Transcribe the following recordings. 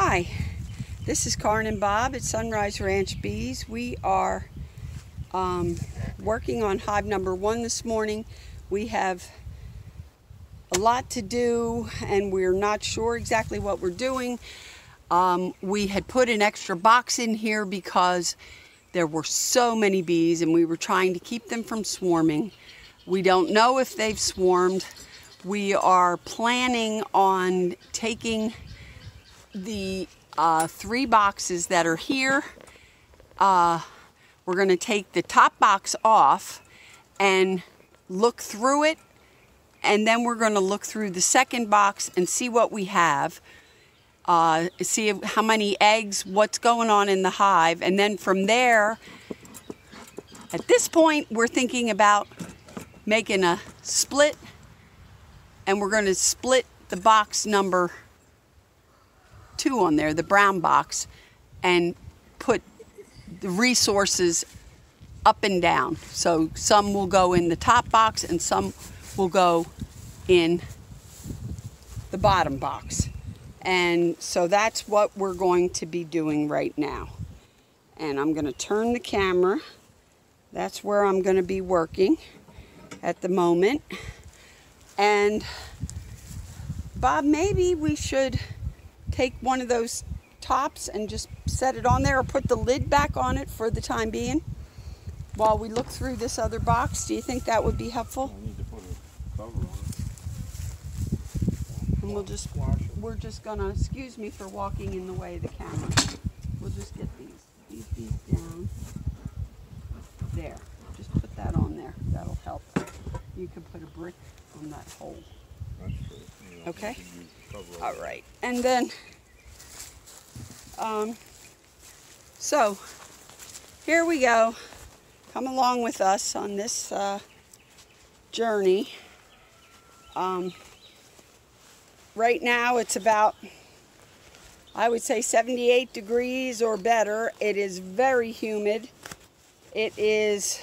Hi, this is Karen and Bob at Sunrise Ranch Bees. We are working on hive number 1 this morning. We have a lot to do and we're not sure exactly what we're doing. We had put an extra box in here because there were so many bees and we were trying to keep them from swarming. We don't know if they've swarmed. We are planning on taking the 3 boxes that are here. We're going to take the top box off and look through it, and then we're going to look through the second box and see what we have, see how many eggs, what's going on in the hive, and then from there, at this point, we're thinking about making a split, and we're going to split the box number 2 on there, the brown box, and put the resources up and down. So some will go in the top box and some will go in the bottom box. And so that's what we're going to be doing right now. And I'm going to turn the camera. That's where I'm going to be working at the moment. And Bob, maybe we should take one of those tops and just set it on there, or put the lid back on it for the time being while we look through this other box. Do you think that would be helpful? I need to put a cover on it. And we're just gonna, excuse me for walking in the way of the camera. We'll just get these down. There, just put that on there. That'll help. You could put a brick on that hole. That's true. Yeah, okay. All right. And then, so here we go. Come along with us on this journey. Right now it's about, I would say 78 degrees or better. It is very humid. It is,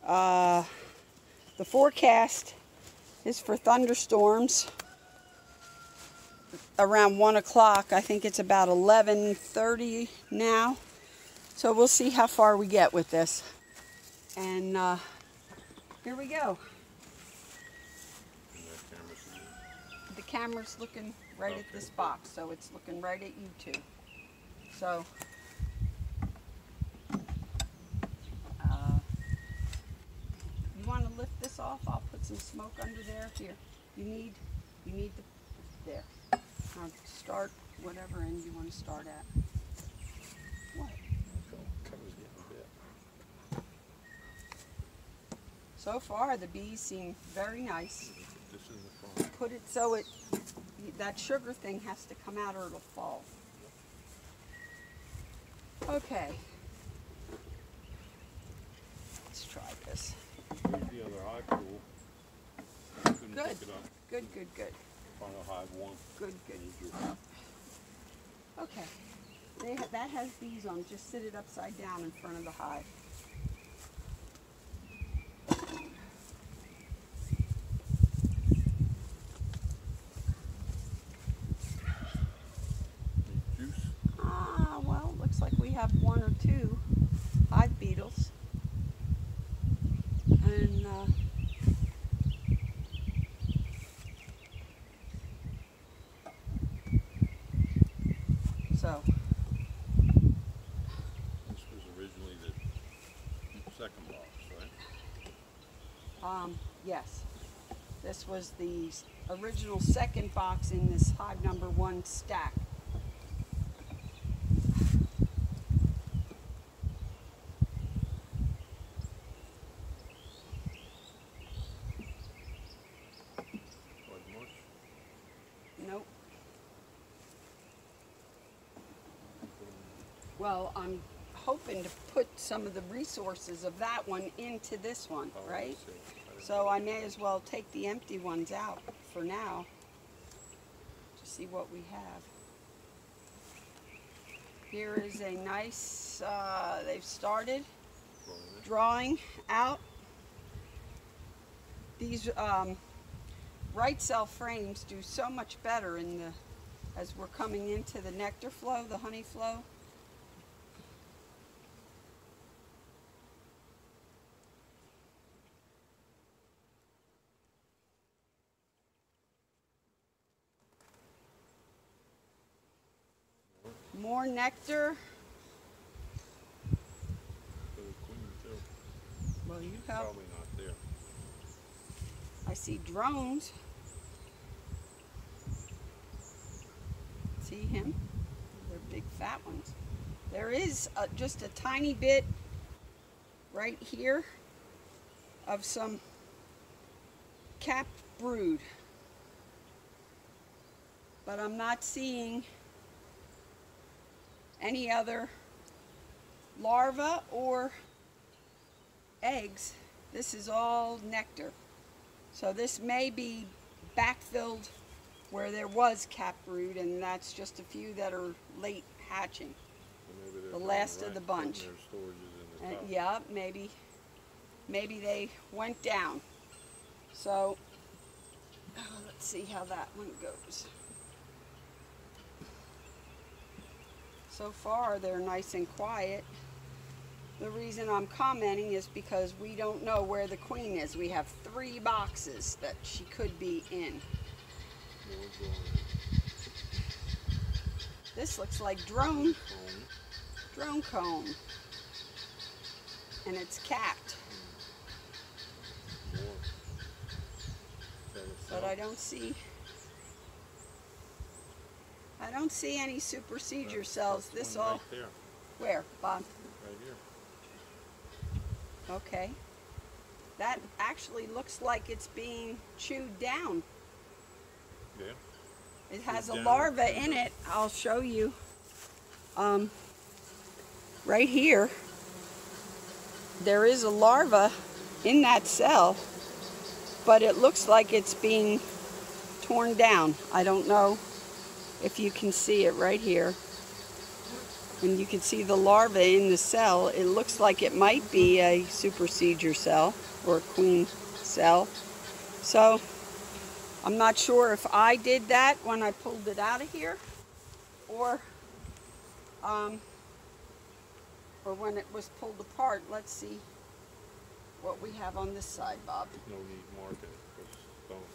the forecast is for thunderstorms around 1 o'clock. I think it's about 11:30 now. So we'll see how far we get with this. And here we go. The camera's looking right at this box, so it's looking right at you two. So you want to lift this off? I'll put some smoke under there. Here, you need the, there. Now start whatever end you want to start at. What? Cover's getting a bit. So far, the bees seem very nice. This is the front. Put it so that sugar thing has to come out or it'll fall. Okay. Let's try this. Here's the other hive tool. Good. Pick it up. Good, good, good. Final hive 1. Good, good. Okay. That has bees on. Just sit it upside down in front of the hive. Juice? Well, it looks like we have 1 or 2 hive beetles. And so This was originally the second box, right? yes. This was the original second box in this hive number 1 stack. Nope. Well, I'm hoping to put some of the resources of that one into this one, right? So I may as well take the empty ones out for now to see what we have. Here is a nice, they've started drawing out. These right cell frames do so much better in the as we're coming into the nectar flow, the honey flow. More nectar. For the queen too. Well, you help. Probably not there. I see drones. See him? They're big fat ones. There is just a tiny bit right here of some capped brood. But I'm not seeing any other larvae or eggs. This is all nectar. So this may be backfilled where there was capped brood, and that's just a few that are late hatching. So maybe The last of the bunch. Their storage is in the top. Yeah, maybe they went down. So let's see how that one goes. So far they're nice and quiet. The reason I'm commenting is because we don't know where the queen is. We have 3 boxes that she could be in. More drone. This looks like drone Drone. comb, and it's capped, More. Is that a but cell? I don't see any super seizure cells. That's This one all right there. where, Bob? Right here. Okay. That actually looks like it's being chewed down. Yeah. It has a Chewed down. larva in it. I'll show you. Right here, there is a larva in that cell, but it looks like it's being torn down. I don't know if you can see it right here. And you can see the larva in the cell. It looks like it might be a super seizure cell or a queen cell. So I'm not sure if I did that when I pulled it out of here, or when it was pulled apart. Let's see what we have on this side, Bob. No need marking it because stone.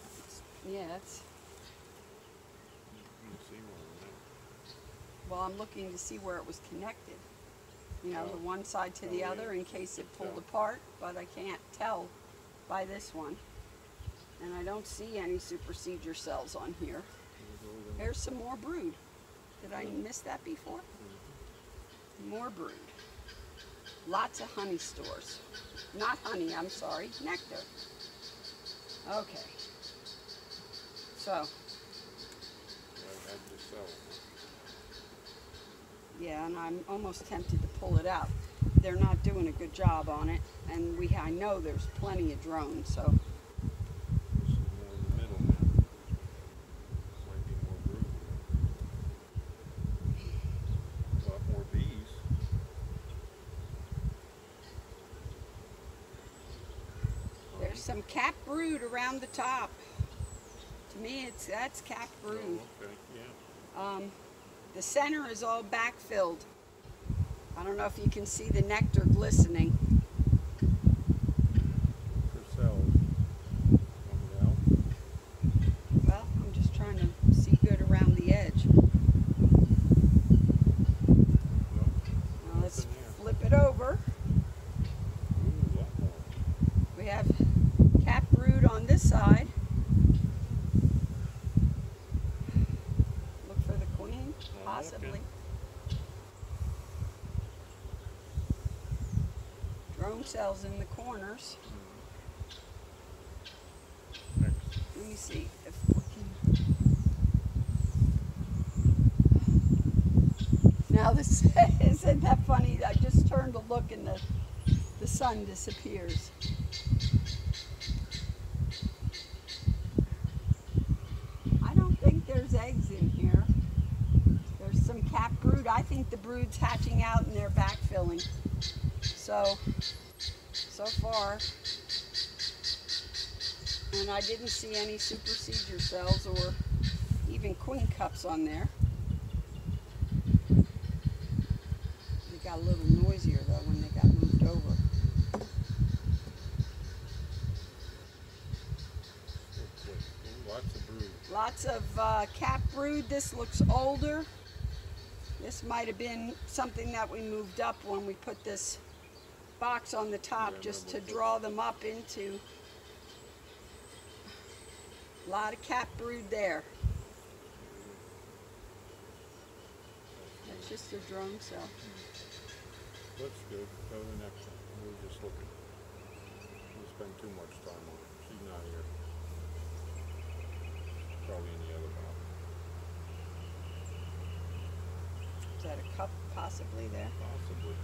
Yeah, it's, You can see one there. well, I'm looking to see where it was connected. You know, Oh. the one side to Oh, the yeah. other in case it pulled Tell. apart, but I can't tell by this one. And I don't see any super seizure cells on here. There's some more brood. Did I miss that before? More brood. Lots of honey stores. Not honey, I'm sorry, nectar. Okay. So, I had to sell. yeah, and I'm almost tempted to pull it out. They're not doing a good job on it, and I know there's plenty of drones, so This is more in the middle now. Might be more brood. A lot more bees. there's some capped brood around the top. To me, that's capped brood. Oh, okay, yeah. The center is all backfilled. I don't know if you can see the nectar glistening. For cells. Coming out. Well, I'm just trying to see good around the edge. Nope. Now let's Nothing there. flip it over. Ooh, a lot more. We have capped brood on this side. Look for the queen, Oh, possibly. okay. Drone cells in the corners. Next. Let me see if we can. Now this isn't that funny? I just turned to look and the sun disappears. I don't think there's eggs in here. There's some capped brood. I think the brood's hatching out and they're backfilling. So far, and I didn't see any super seizure cells or even even queen cups on there. They got a little noisier though when they got moved over. Lots of brood. Lots of cap brood. This looks older. This might have been something that we moved up when we put this box on the top, Yeah, just to remember. draw them up into. A lot of cap brood there. That's just a drone cell. Looks good. Go to the next one. We're just looking. We'll spend too much time on it. She's not here. Probably in the other box. Is that a cup possibly there? Possibly.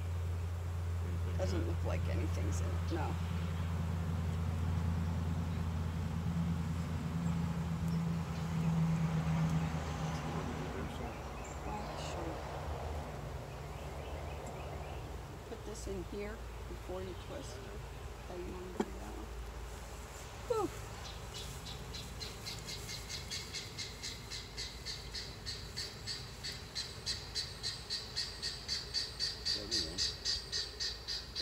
Anything Doesn't in it? look like anything's in it. No. Sure. Put this in here before you twist. Okay, you want to do that one? Whew.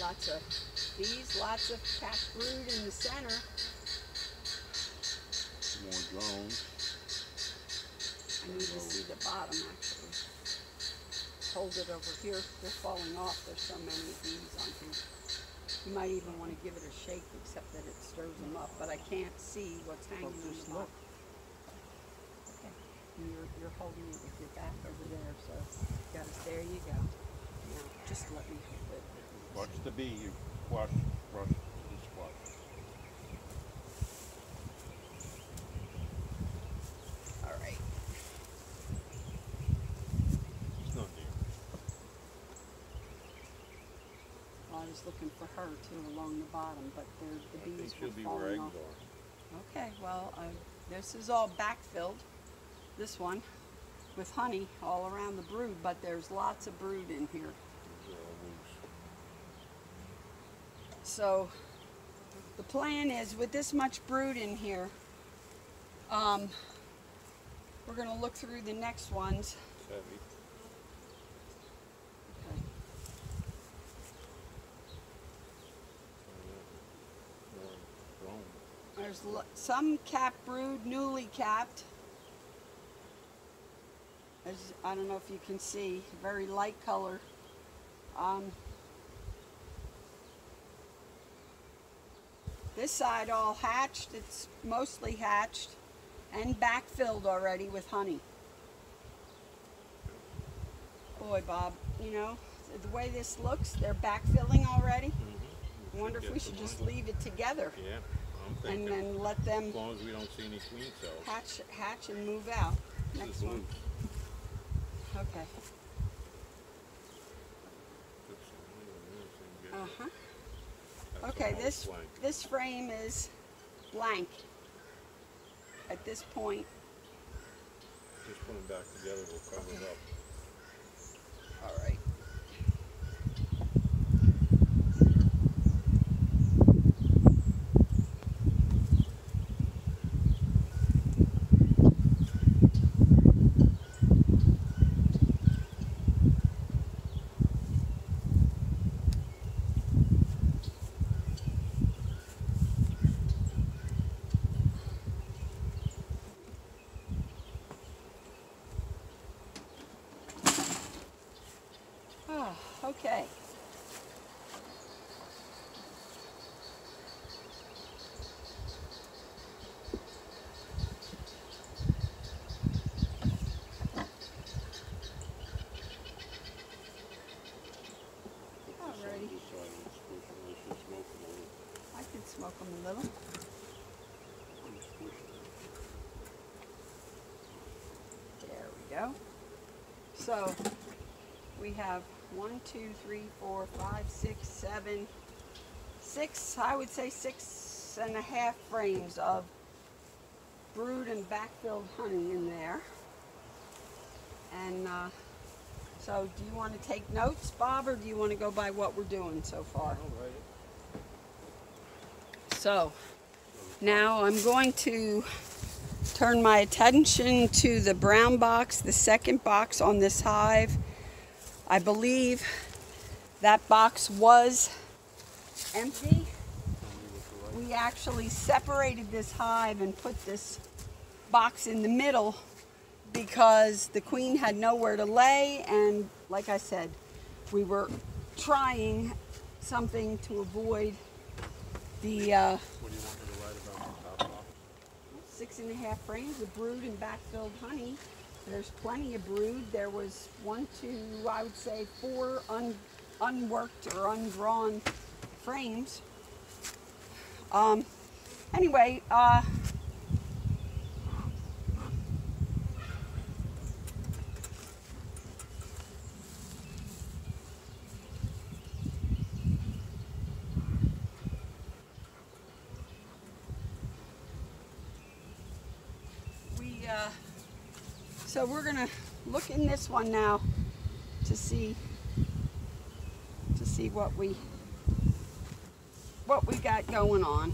Lots of bees, lots of cap brood in the center. More drones. I need to see the bottom actually. Hold it over here. They're falling off. There's so many bees on here. You might even want to give it a shake, except that it stirs them up. But I can't see what's hanging in the bottom. Okay. And you're holding it with your back over there, so you got it. There you go. Now just let me hold it. Watch the bee. You watch, brush, just watch. All right. It's not near. Well, I was looking for her too along the bottom, but the I think bees she'll were be where falling eggs off. are. Okay, well, this is all backfilled, this one, with honey all around the brood, but there's lots of brood in here. These are all loose. So the plan is, with this much brood in here, we're going to look through the next ones. It's heavy. Okay. More drone. There's some cap brood, newly capped. As, I don't know if you can see, very light color. This side all hatched. It's mostly hatched and backfilled already with honey. Boy, Bob, you know, the way this looks, they're backfilling already. I wonder if we should just leave it together Yeah, I'm and thinking. then let them As long as we don't see any queen cells. hatch and move out. This Next is one. loose. Okay. Uh Uh-huh. Okay, this frame is blank at this point. Just put them back together, we'll cover it up. All right. Okay. Alrighty. I can smoke them a little. There we go. So we have 1, 2, 3, 4, 5, 6, 7, 6, I would say 6.5 frames of brood and backfilled honey in there. And so do you want to take notes, Bob, or do you want to go by what we're doing so far? So now I'm going to turn my attention to the brown box, the second box on this hive. I believe that box was empty. We actually separated this hive and put this box in the middle because the queen had nowhere to lay, and like I said, we were trying something to avoid the What do you want me to write about the top box? 6.5 frames of brood and backfilled honey. There's plenty of brood. There was 1, 2, I would say 4 unworked or undrawn frames. Anyway, so we're gonna look in this one now to see what we got going on.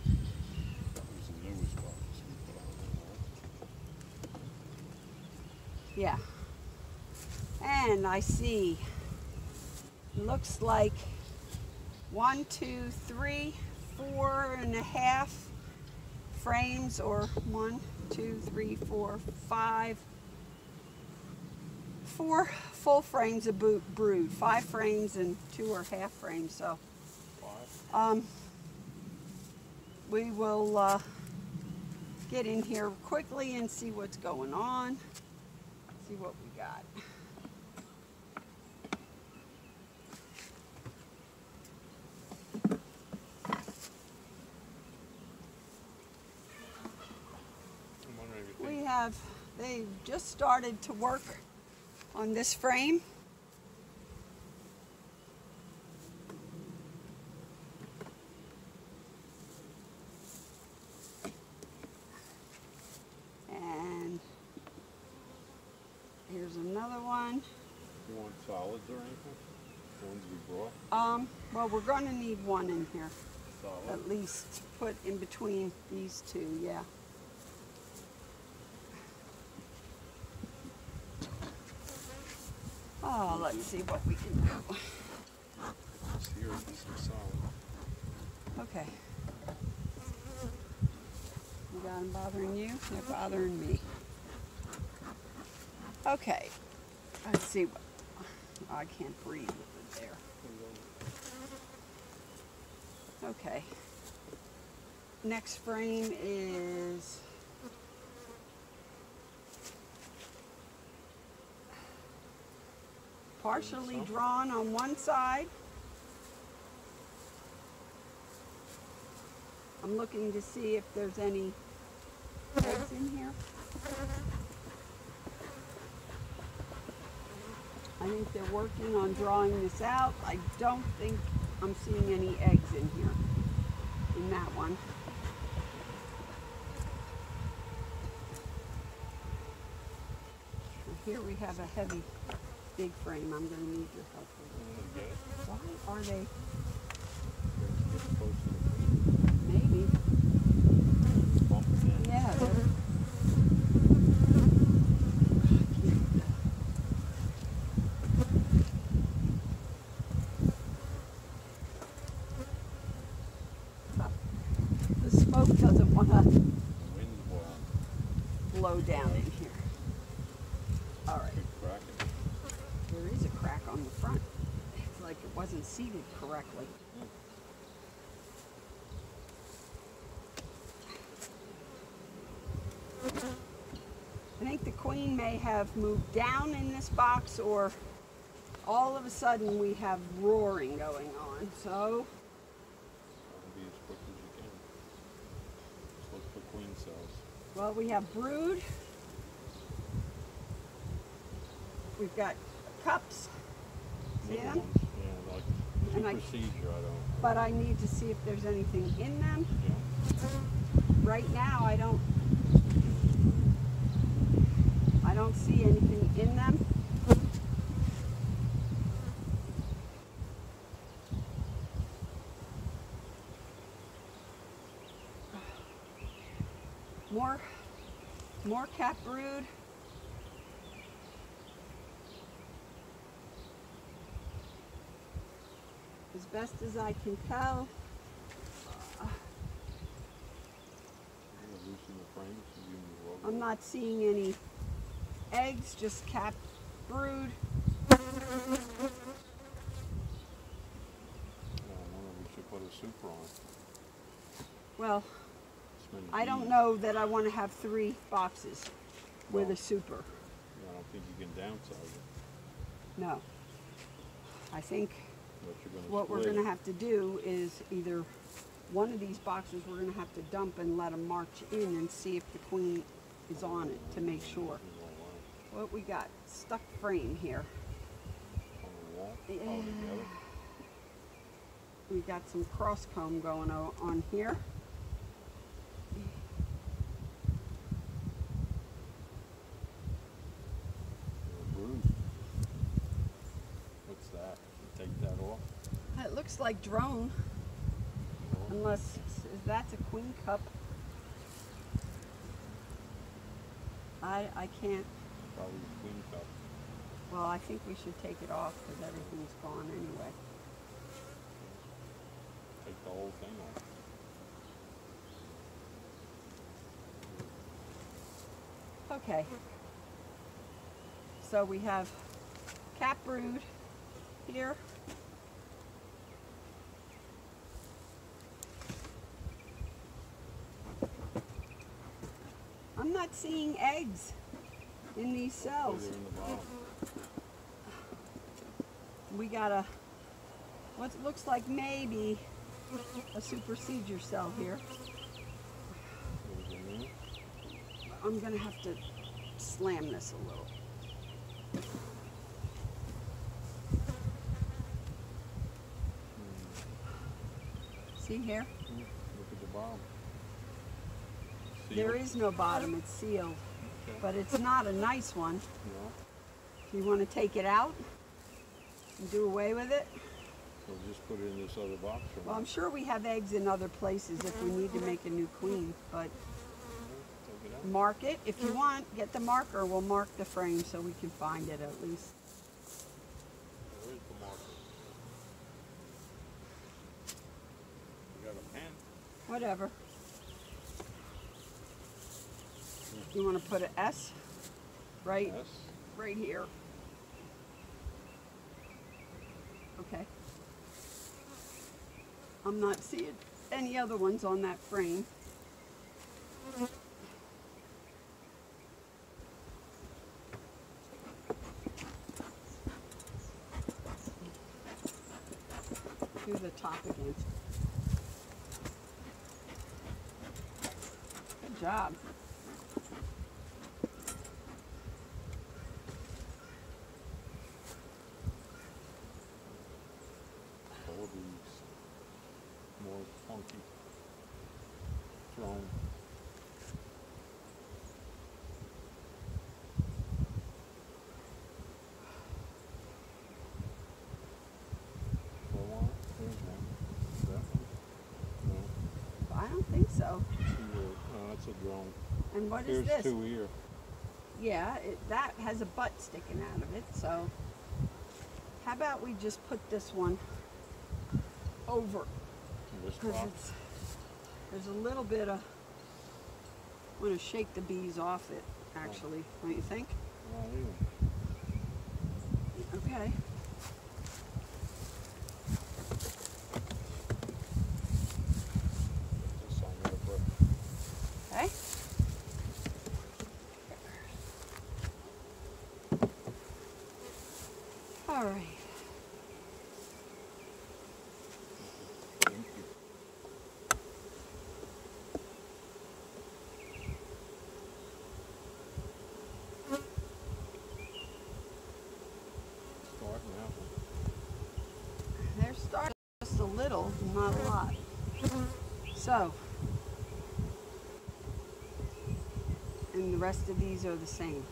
There's some newest boxes we put on there. Yeah. And I see, looks like 1, 2, 3, 4.5 frames, or 1, 2, 3, 4, 5, 4 full frames of brood, 5 frames and 2 or half frames. So, we will get in here quickly and see what's going on. See what we got. They just started to work on this frame. And here's another one. You want solids or anything? The ones we brought? Well, we're going to need one in here. Solid? At least put in between these two, yeah. Oh, let's see what we can do. Just here, this is solid. Okay. You got them bothering you? They're bothering me. Okay. Let's see what. Oh, I can't breathe with it there. Okay. Next frame is partially drawn on one side. I'm looking to see if there's any eggs in here. I think they're working on drawing this out. I don't think I'm seeing any eggs in here, in that one. Here we have a heavy, big frame. I'm going to need your help with it. Why are they? Maybe. Yeah. The smoke doesn't want to blow down in here. All right. There is a crack on the front. It's like it wasn't seated correctly. I think the queen may have moved down in this box, or all of a sudden we have roaring going on. So Be as quick as you can. Just look for queen cells. well, we have brood. We've got cups. See Little them? ones, yeah, like And I- procedure, I don't. But I need to see if there's anything in them. Yeah. Right now, I don't see anything in them. More cat brood. As best as I can tell. I'm not seeing any eggs, just cat brood. I wonder if we should put a super on. Well, I don't bees. know that I want to have 3 boxes with a super. I don't think you can downsize it. No. I think But you're gonna what we're split going to it. have to do is either one of these boxes we're going to have to dump and let them march in and see if the queen is on it to make sure. What we got? Stuck frame here. On the wall? Yeah. All together? We got some cross comb going on here. Brood. What's that? You take that off? It looks like drone, unless that's a queen cup. I can't. Probably a queen cup. Well, I think we should take it off because everything's gone anyway. Take the whole thing off. Okay. So we have cat brood here. I'm not seeing eggs in these cells. They're in the bottom. We got what looks like maybe a supersedure cell here. Those in there. I'm gonna have to slam this a little. See here? Look at the bottom. There Sealed? is no bottom, it's sealed. Okay. But it's not a nice one. No. You want to take it out and do away with it? So just put it in this other box or Well, what? I'm sure we have eggs in other places if we need to make a new queen, but Take it out. mark it. If you want, get the marker. We'll mark the frame so we can find it at least. Where's the marker? You got a pen? Whatever. You want to put an S right Yes. here. Okay. I'm not seeing any other ones on that frame. Do the top again. Good job. All of these more funky throne. There's one. Is that one? No. I don't think so. No, that's a drone. And what is Here's this? 2 here. Yeah, that has a butt sticking out of it, so how about we just put this one over? This Because box. there's a little bit of, I want to shake the bees off it, actually, don't you think? Not even. Okay. This on there, but Okay. All right. thank you. Starting out. They're starting just a little, not a lot. So, and the rest of these are the same.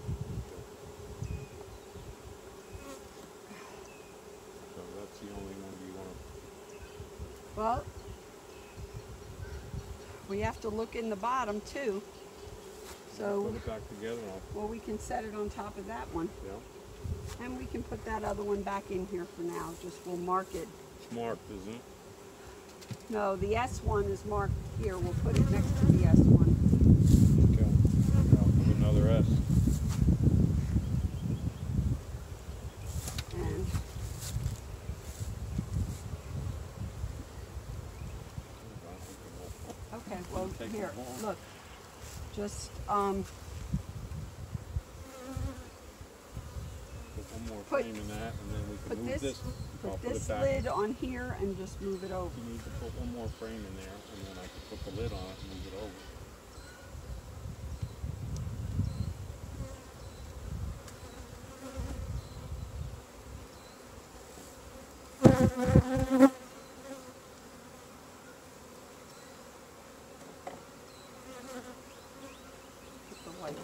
So that's the only one you want to. Well, we have to look in the bottom too. So, put it back together. well, we can set it on top of that one. Yeah. And we can put that other one back in here for now. Just we'll mark it. It's marked, isn't it? No, the S one is marked here. We'll put it next to the S one. Okay. I'll put another S. And okay, well, Take here, it home. look. Just Put one more Put- frame in that, and then we can put move this I'll put put this it back. lid on here and just move it over. You need to put one more frame in there, and then I can put the lid on it and move it over. Put the white.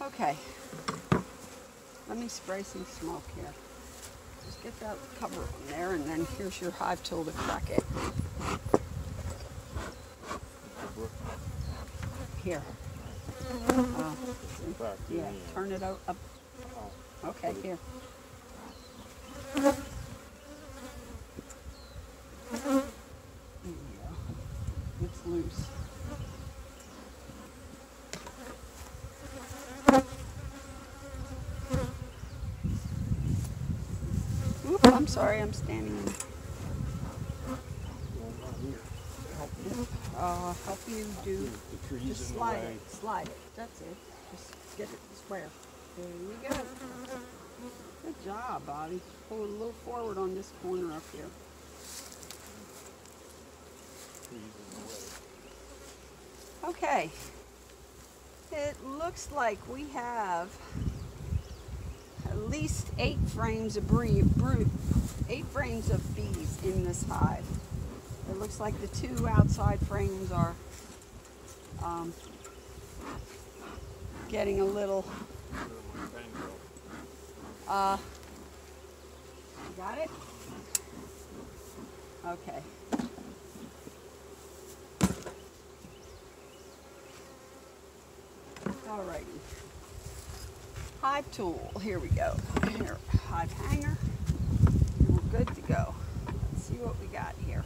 Okay. Let me spray some smoke here. Just get that cover on there, and then here's your hive tool to crack it. Here. Back to Yeah, the turn it up. Oh, Okay, here. There you go. It's loose. Oop, I'm sorry, I'm standing in. Help you do. the trees Just in the slide way. it. Slide it. That's it. Just get it square. There you go. Good job, Bobby. Pull it a little forward on this corner up here. Trees in the way. Okay. It looks like we have at least 8 frames of 8 frames of bees in this hive. It looks like the 2 outside frames are getting a little. You got it? Okay. Alrighty. Hive tool. Here we go. Here, hive hanger. We're good to go. Let's see what we got here.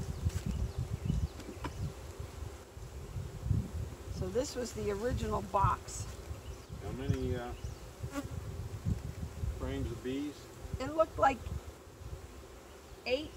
So this was the original box. How many frames of bees? It looked like 8.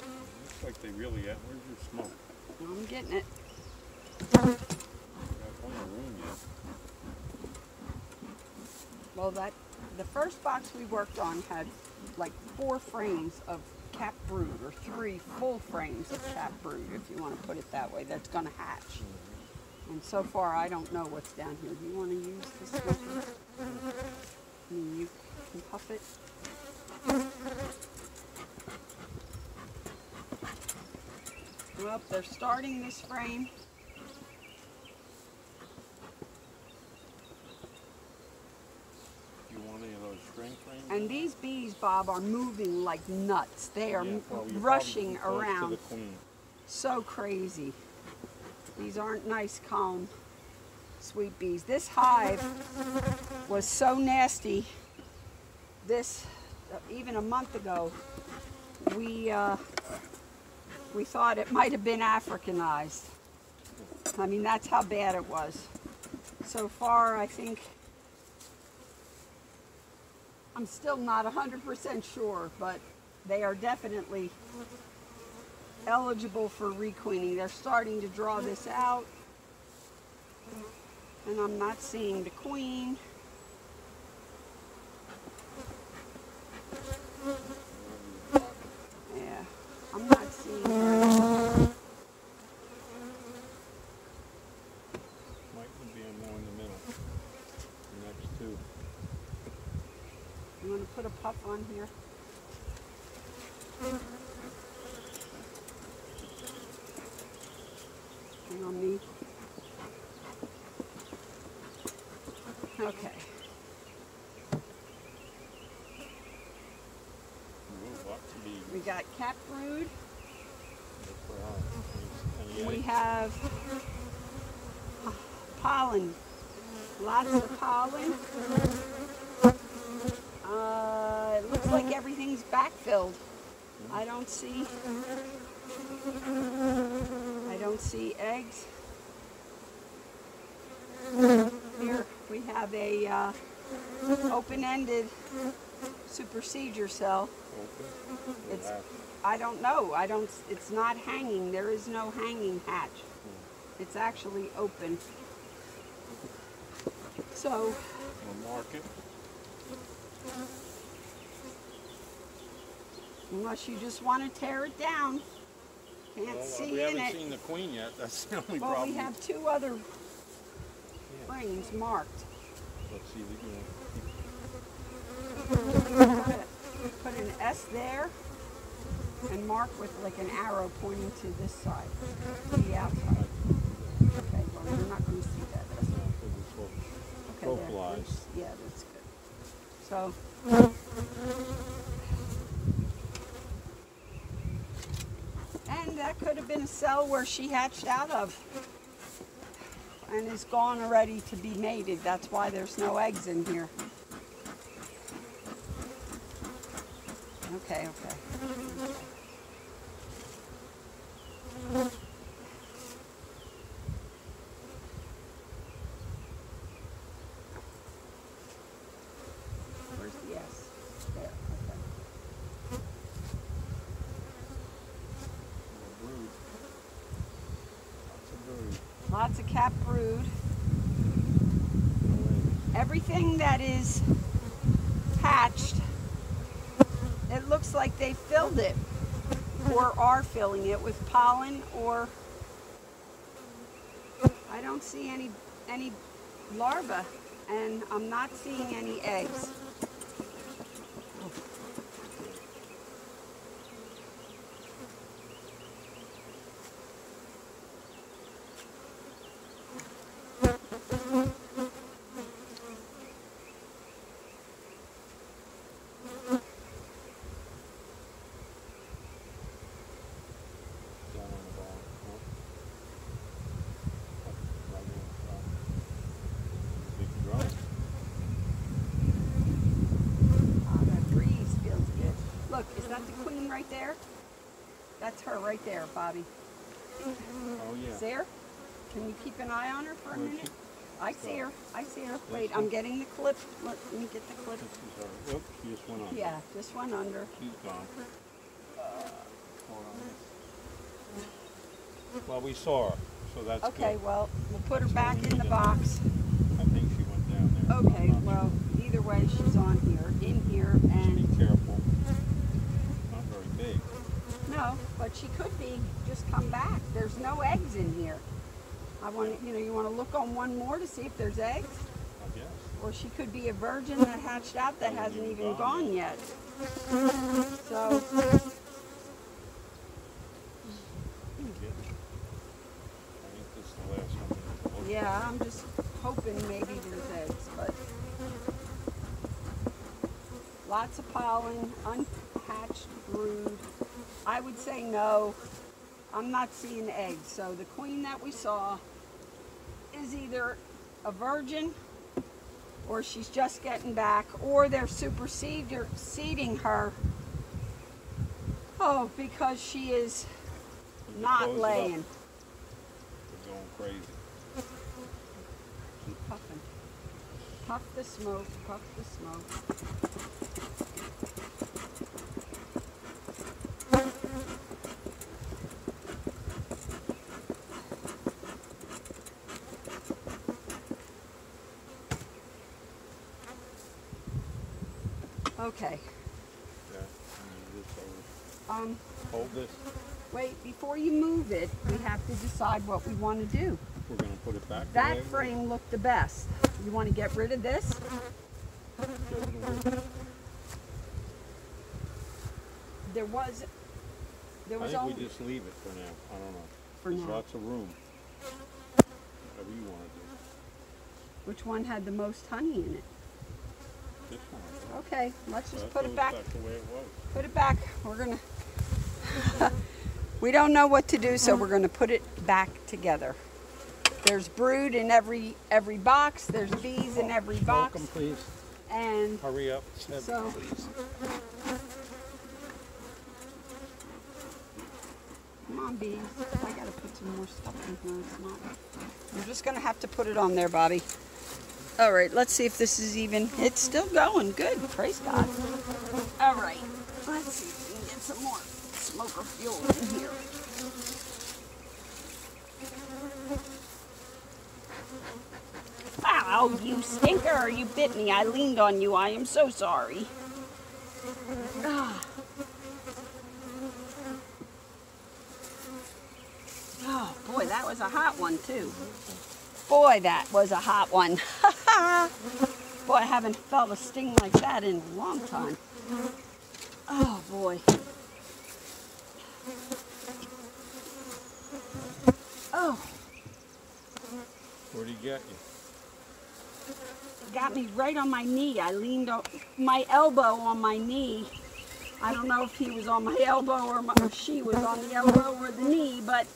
Looks like they really got. Where's your smoke? I'm getting it. Got plenty of room yet. Well, the first box we worked on had like 4 frames of capped brood, or 3 full frames of capped brood, if you want to put it that way, that's going to hatch. And so far, I don't know what's down here. Do you want to use this smoker? I mean, you can puff it. Well, they're starting this frame. Do you want any of those string frames? And these bees, Bob, are moving like nuts. They are Yeah, well, you're rushing probably close to around. the queen. So crazy. These aren't nice, calm, sweet bees. This hive was so nasty. This, even a month ago, we thought it might have been Africanized. I mean, that's how bad it was. So far, I think, I'm still not 100% sure, but they are definitely eligible for requeening. They're starting to draw this out, and I'm not seeing the queen. Yeah, I'm not seeing her. in the middle. The next two. You want to put a puff on here? Hang on me. Okay. Ooh, lots of bees. We got cat brood. Look for her. Any We eggs? have pollen. Lots of pollen. It looks like everything's backfilled. I don't see eggs. Here we have a open-ended supersedure cell. Open? It's Hatch. I don't know. It's not hanging. There is no hanging hatch. It's actually open. So We'll mark it. unless you just want to tear it down, can't Well, see we in haven't it. seen the queen yet. That's the only Well, problem. we have two other Yeah. frames marked. Let's see. Put an S there and mark with like an arrow pointing to this side, to the outside. Okay, well, you're not going to see that. That's okay. Profiles. Yeah, that's good. So, and that could have been a cell where she hatched out of and is gone already to be mated. That's why there's no eggs in here. Okay, okay. Where's the S? There, okay. Brood. Lots of brood. Lots of cat brood. No eggs. Everything that is hatched, it looks like they filled it or are filling it with pollen, or I don't see any larvae, and I'm not seeing any eggs. Down on the bottom. Nope. Right in the top. Big drum. Ah, that breeze feels good. Look, is that the queen right there? That's her right there, Bobby. Oh yeah. See her? Can you keep an eye on her for a Where is minute? she? I see her. I see her. This Wait, one? I'm getting the clip. Let me get the clip. This is her. Oops, she just went on. Yeah, just went under. She's gone. Hold on. Well, we saw her, so that's Okay, good. well, we'll put her So back we in need the to- box. I think she went down there. Okay, I'm not well, either way, she's on here, in here, sure. Just and be careful. Not very big. no, but she could be just come back. There's no eggs in here. I want to, you want to look on one more to see if there's eggs, I guess. or she could be a virgin that hatched out that hasn't even gone yet. So, Good. I think this is the last one. yeah, I'm just hoping maybe there's eggs, but lots of pollen, unhatched brood. I would say no. I'm not seeing eggs. So the queen that we saw is either a virgin or she's just getting back, or they're superseding her. Oh, because she is not Close it up. laying. We're going crazy. Keep puffing. Puff the smoke, puff the smoke. Okay. Yeah. This over. Hold this. Wait, before you move it, we have to decide what we want to do. We're gonna put it back. That frame looked the best. You want to get rid of this? There was I think only we just leave it for now. I don't know. for There's now. lots of room. Whatever you want to do. Which one had the most honey in it? This one. Okay, let's just That put it goes back. the way it was. Put it back. We're gonna. We don't know what to do, so we're gonna put it back together. There's brood in every box. There's bees in every Smoke box. 'em, please. And Hurry up. so come on, bees. I gotta put some more stuff in here. It's not. You're just gonna have to put it on there, Bobby. All right, let's see if this is even. It's still going. Good. Praise God. All right. Let's see if we can get some more smoker fuel in here. Ow, you stinker. You bit me. I leaned on you. I am so sorry. Ah. Oh, boy, that was a hot one, too. Boy, that was a hot one. Boy, I haven't felt a sting like that in a long time. Oh, boy. Oh. Where'd he get you? Got me right on my knee. I leaned on my elbow on my knee. I don't know if he was on my elbow or she was on the elbow or the knee, but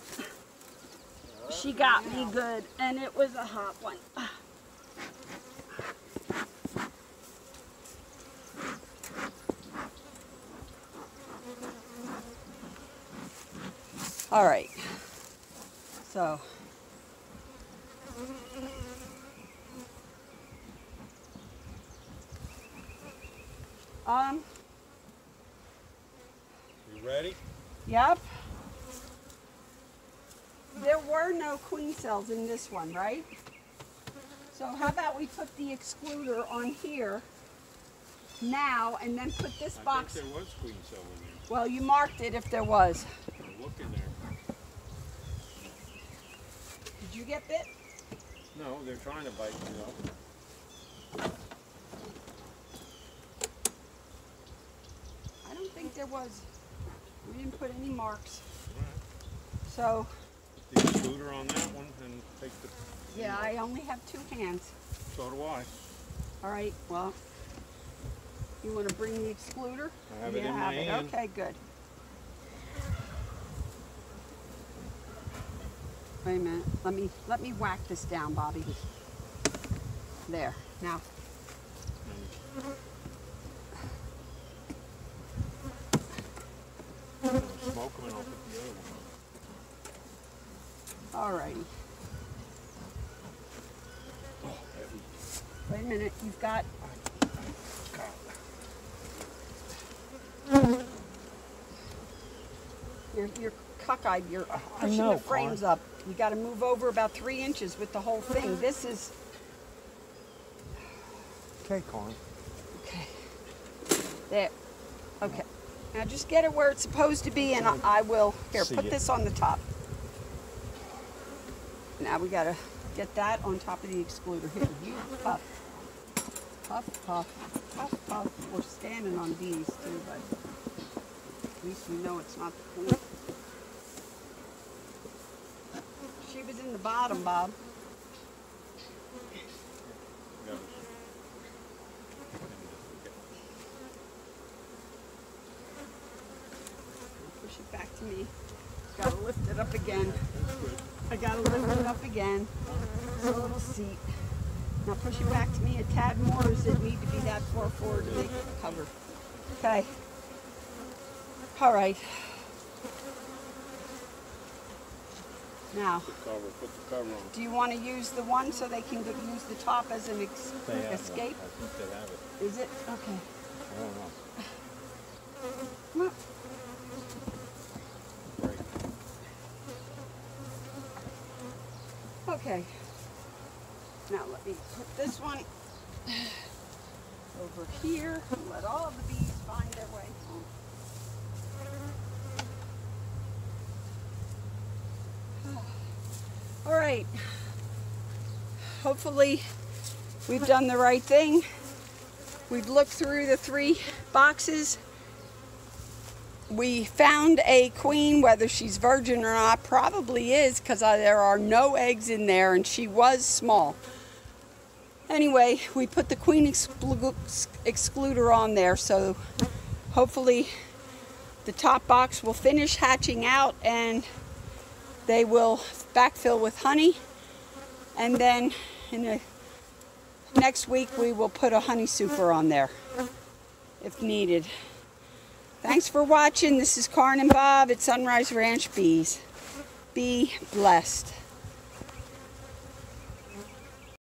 she got me good, and it was a hot one. All right. So. You ready? Yep. There were no queen cells in this one, right? So how about we put the excluder on here now and then put this box. I think there was queen cell in there. Well, you marked it if there was. Look in there. Did you get bit? No, they're trying to bite me though. I don't think there was. We didn't put any marks. So, The excluder on that one and take the... yeah, I only have 2 hands. So do I. All right, well, you want to bring the excluder? I have it You in my hand. Okay, good. Wait a minute. Let me whack this down, Bobby. There. Now. Smoke them and I'll put the other one on. All righty. Wait a minute. You've got. You're cockeyed. You're pushing the frames up. You got to move over about 3 inches with the whole thing. This is. Okay, Colin. Okay. There. Okay. Now just get it where it's supposed to be, and I will. Here, See put it. this on the top. Now we got to get that on top of the excluder. Here, you puff. Puff, puff, puff, puff. We're standing on these too, but at least we know it's not the queen. She was in the bottom, Bob. Got it. Push it back to me. Gotta lift it up again. I gotta lift it up again. It's a little seat. Now push it back to me a tad more, or does it need to be that far forward to make it cover? Okay. All right. Now, Put the cover on. do you want to use the one so they can use the top as an They have escape? one. I think they have it. Is it? Okay. I don't know. Come on. Right. Okay. Now let me put this one over here and let all the bees find their way home. All right. hopefully we've done the right thing. We've looked through the 3 boxes. We found a queen, whether she's virgin or not, probably is, because there are no eggs in there and she was small. Anyway, we put the queen excluder on there, so hopefully the top box will finish hatching out and they will backfill with honey. And then next week we will put a honey super on there if needed. Thanks for watching. This is Karen and Bob at Sunrise Ranch Bees. Be blessed.